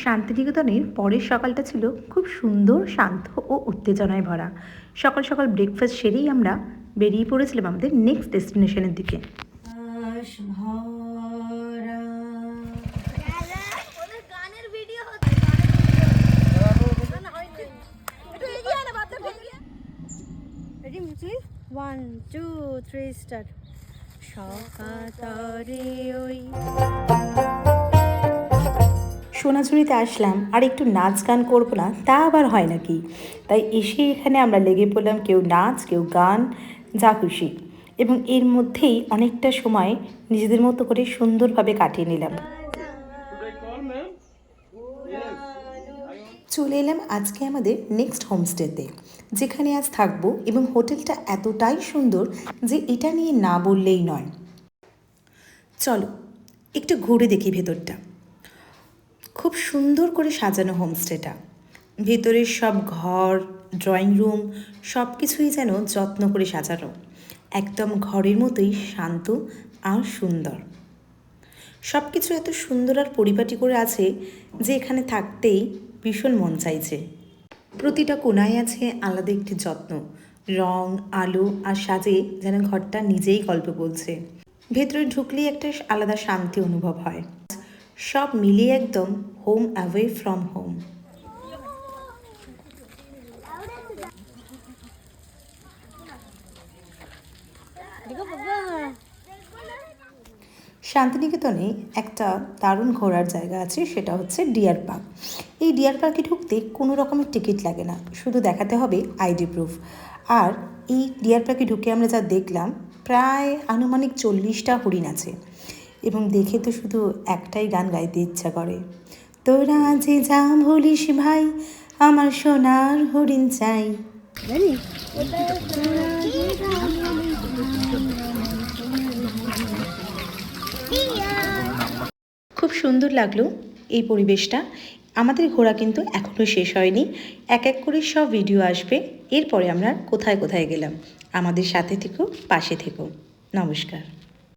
শান্তিনিকেতনের পরের সকালটা ছিল খুব সুন্দর, শান্ত ও উত্তেজনায় ভরা। সকাল সকাল ব্রেকফাস্ট সেরেই আমরা বেরিয়ে পড়েছিলাম আমাদের নেক্সট ডেস্টিনেশনের দিকে। One, two, three, start. সোনাঝুরিতে আসলাম আর একটু নাচ গান করবো না তা আবার হয় নাকি, তাই এসে এখানে আমরা লেগে পড়লাম, কেউ নাচ কেউ গান, যা খুশি। এবং এর মধ্যেই অনেকটা সময় নিজেদের মতো করে সুন্দরভাবে কাটিয়ে নিলাম। চলে এলাম আজকে আমাদের নেক্সট হোমস্টেতে, যেখানে আজ থাকবো, এবং হোটেলটা এতটাই সুন্দর যে এটা নিয়ে না বললেই নয়। চলো একটু ঘুরে দেখি ভেতরটা। খুব সুন্দর করে সাজানো হোমস্টেটা। ভেতরের সব ঘর, ড্রয়িং রুম সব কিছুই যেন যত্ন করে সাজানো, একদম ঘরের মতোই শান্ত আর সুন্দর। সব কিছু এত সুন্দর আর পরিপাটি করে আছে যে এখানে থাকতেই ভীষণ মন চাইছে। প্রতিটা কোণায় আছে আলাদা একটি যত্ন, রং, আলো আর সাজে যেন ঘরটা নিজেই গল্প বলছে। ভেতরে ঢুকলেই একটা আলাদা শান্তি অনুভব হয়। সব মিলিয়ে একদম হোম অ্যাওয়ে ফ্রম হোম। শান্তিনিকেতনে একটা দারুণ ঘোরার জায়গা আছে, সেটা হচ্ছে ডিয়ার পার্ক। এই ডিয়ার পার্কে ঢুকতে কোনো রকমের টিকিট লাগে না, শুধু দেখাতে হবে আইডি প্রুফ। আর এই ডিয়ার পার্কে ঢুকে আমরা যা দেখলাম, প্রায় আনুমানিক 40টা হরিণ আছে, এবং দেখে তো শুধু একটাই গান গাইতে ইচ্ছা করে, তোরা যে যা বলিস ভাই, আমার সোনার হরিণ চাই। খুব সুন্দর লাগলো এই পরিবেশটা। আমাদের ঘোরা কিন্তু এখনও শেষ হয়নি, এক এক করে সব ভিডিও আসবে। এরপরে আমরা কোথায় কোথায় গেলাম, আমাদের সাথে থেকো, পাশে থেকো। নমস্কার।